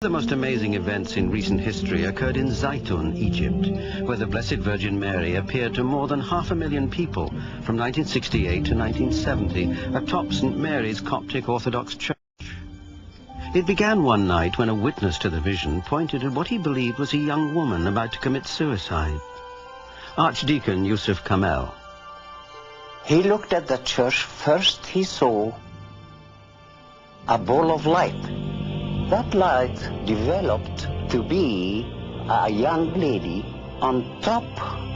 The most amazing events in recent history occurred in Zaytun, Egypt, where the Blessed Virgin Mary appeared to more than 500,000 people from 1968 to 1970 atop St. Mary's Coptic Orthodox Church. It began one night when a witness to the vision pointed at what he believed was a young woman about to commit suicide. Archdeacon Yusuf Kamel. He looked at the church. First he saw a ball of light. That light developed to be a young lady on top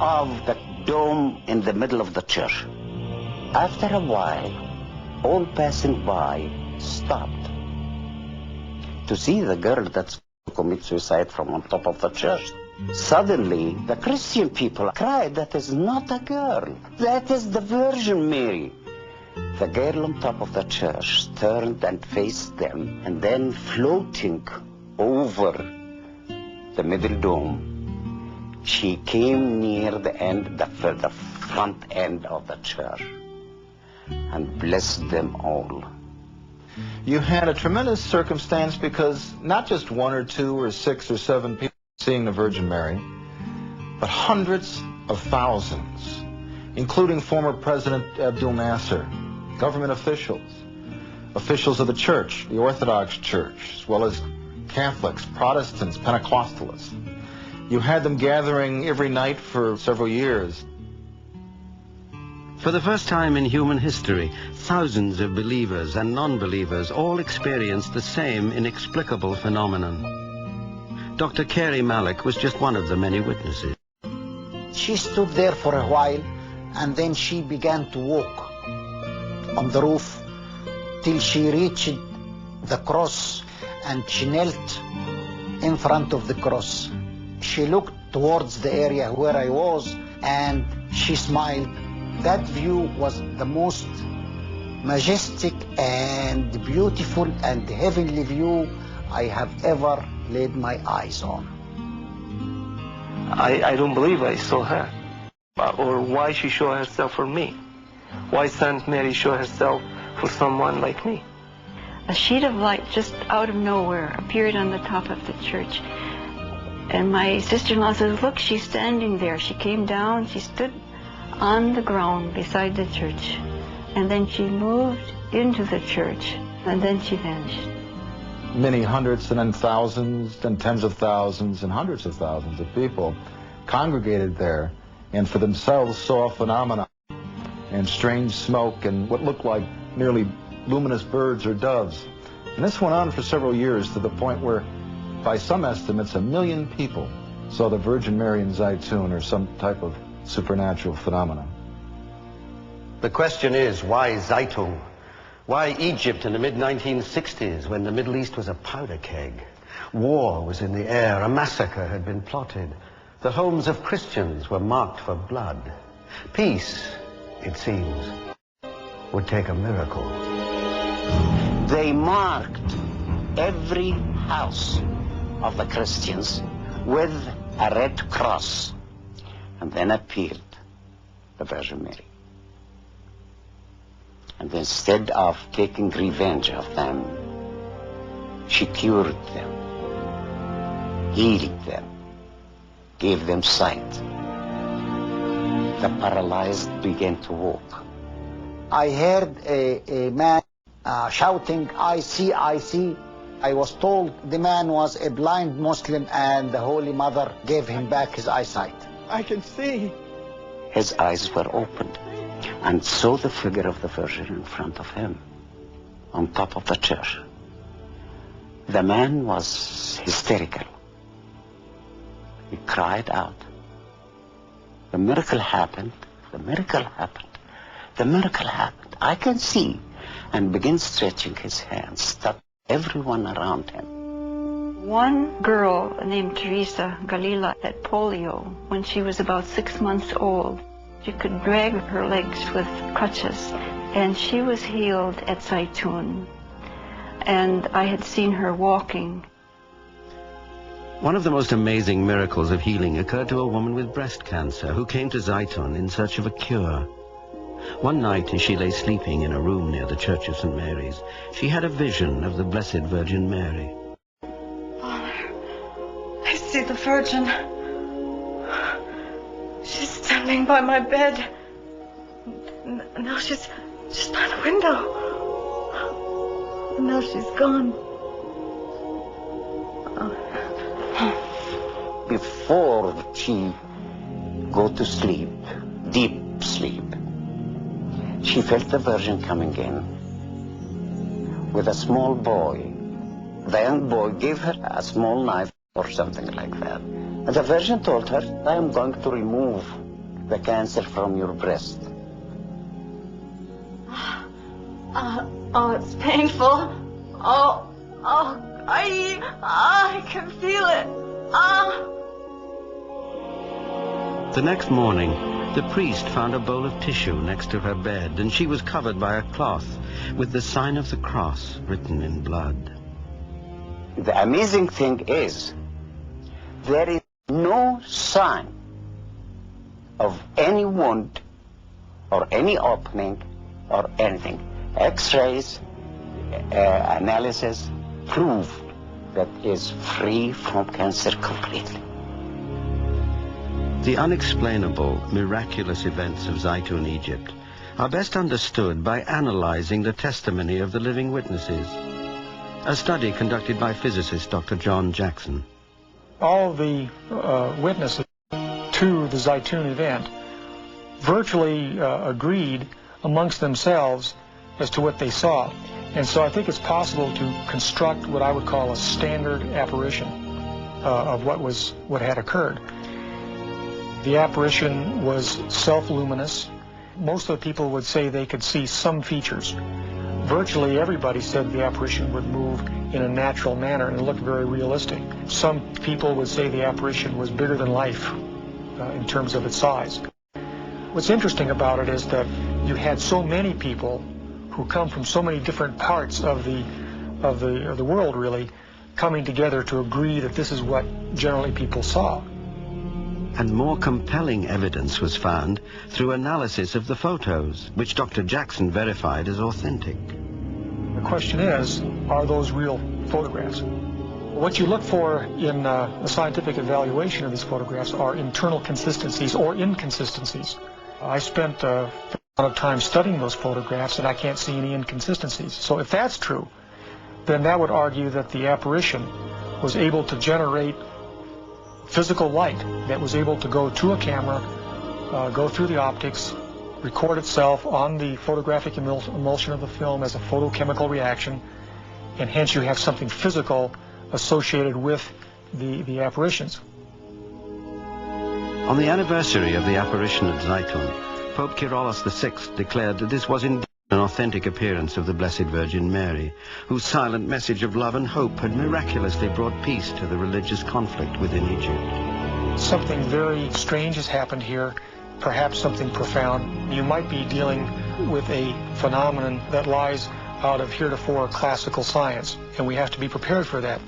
of the dome in the middle of the church. After a while, all passing by stopped to see the girl that's going to commit suicide from on top of the church. Suddenly, the Christian people cried, "That is not a girl, that is the Virgin Mary." The girl on top of the church turned and faced them, and then floating over the middle dome, she came near the end, the front end of the church, and blessed them all. You had a tremendous circumstance because not just one or two or six or seven people seeing the Virgin Mary, but hundreds of thousands, including former President Abdul Nasir, government officials, officials of the church, the Orthodox Church, as well as Catholics, Protestants, Pentecostalists. You had them gathering every night for several years. For the first time in human history, thousands of believers and non-believers all experienced the same inexplicable phenomenon. Dr. Carey Malik was just one of the many witnesses. She stood there for a while, and then she began to walk on the roof till she reached the cross, and she knelt in front of the cross. She looked towards the area where I was, and she smiled. That view was the most majestic and beautiful and heavenly view I have ever laid my eyes on. I don't believe I saw her, or why she showed herself for me. Why Saint Mary show herself for someone like me? A sheet of light just out of nowhere appeared on the top of the church. And my sister-in-law says, "Look, she's standing there." She came down, she stood on the ground beside the church. And then she moved into the church, and then she vanished. Many hundreds and then thousands and tens of thousands and hundreds of thousands of people congregated there and for themselves saw phenomena and strange smoke and what looked like nearly luminous birds or doves. And this went on for several years to the point where, by some estimates, 1 million people saw the Virgin Mary in Zaytun or some type of supernatural phenomenon. The question is, why Zaytun? Why Egypt in the mid-1960s when the Middle East was a powder keg? War was in the air, a massacre had been plotted. The homes of Christians were marked for blood. Peace, it seems, would take a miracle. They marked every house of the Christians with a red cross, and then appeared the Virgin Mary. And instead of taking revenge of them, she cured them, healed them, gave them sight. The paralyzed began to walk. I heard a man shouting, "I see, I see." I was told the man was a blind Muslim, and the Holy Mother gave him back his eyesight. I can see. His eyes were opened and saw the figure of the Virgin in front of him on top of the church. The man was hysterical. He cried out. The miracle happened. The miracle happened. The miracle happened. I can see. And began stretching his hands, touched everyone around him. One girl named Teresa Galila had polio when she was about 6 months old. She could drag her legs with crutches, and she was healed at Zaytun. And I had seen her walking. One of the most amazing miracles of healing occurred to a woman with breast cancer who came to Zaytun in search of a cure. One night, as she lay sleeping in a room near the Church of St. Mary's, she had a vision of the Blessed Virgin Mary. Oh, I see the Virgin. She's standing by my bed. Now she's by the window. Now she's gone. Before she go to sleep, deep sleep, she felt the Virgin coming in with a small boy. The young boy gave her a small knife or something like that. And the Virgin told her, I am going to remove the cancer from your breast. Oh, it's painful. I can feel it. The next morning, the priest found a bowl of tissue next to her bed, and she was covered by a cloth with the sign of the cross written in blood. The amazing thing is, there is no sign of any wound or any opening or anything. X-rays, analysis prove that is free from cancer completely. The unexplainable, miraculous events of Zaytun, Egypt, are best understood by analyzing the testimony of the living witnesses. A study conducted by physicist Dr. John Jackson. All the witnesses to the Zaytun event virtually agreed amongst themselves as to what they saw. And so I think it's possible to construct what I would call a standard apparition of what had occurred. The apparition was self-luminous. Most of the people would say they could see some features. Virtually everybody said the apparition would move in a natural manner and look very realistic. Some people would say the apparition was bigger than life in terms of its size. What's interesting about it is that you had so many people who come from so many different parts of the world, really, coming together to agree that this is what generally people saw. And more compelling evidence was found through analysis of the photos, which Dr. Jackson verified as authentic. The question is, are those real photographs? What you look for in a scientific evaluation of these photographs are internal consistencies or inconsistencies. I spent a lot of time studying those photographs, and I can't see any inconsistencies. So if that's true, then that would argue that the apparition was able to generate physical light that was able to go to a camera, go through the optics, record itself on the photographic emulsion of the film as a photochemical reaction, and hence you have something physical associated with the apparitions. On the anniversary of the apparition at Zaytun, Pope Kyrillos VI declared that this was indeed an authentic appearance of the Blessed Virgin Mary, whose silent message of love and hope had miraculously brought peace to the religious conflict within Egypt. Something very strange has happened here, perhaps something profound. You might be dealing with a phenomenon that lies out of heretofore classical science, and we have to be prepared for that.